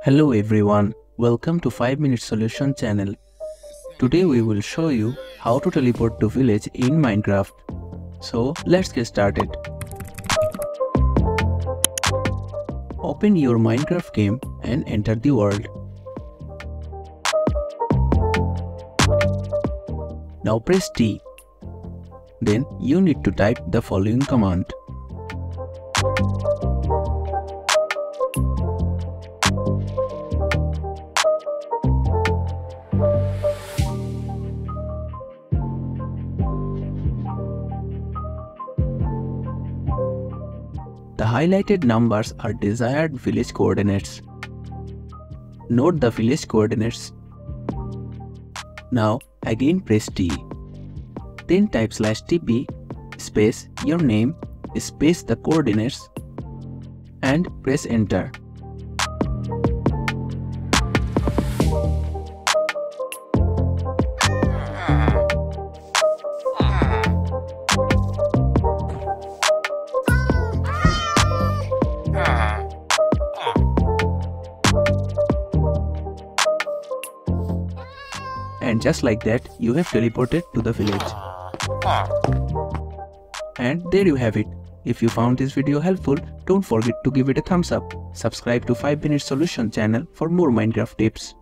Hello everyone, welcome to 5 Minute Solution channel. Today we will show you how to teleport to village in Minecraft. So let's get started. Open your Minecraft game and enter the world. Now press T. Then you need to type the following command. The highlighted numbers are desired village coordinates. Note the village coordinates. Now again press T. Then type /TP space your name space the coordinates and press enter. And just like that, you have teleported to the village. And there you have it. If you found this video helpful, don't forget to give it a thumbs up. Subscribe to 5 Minute Solution channel for more Minecraft tips.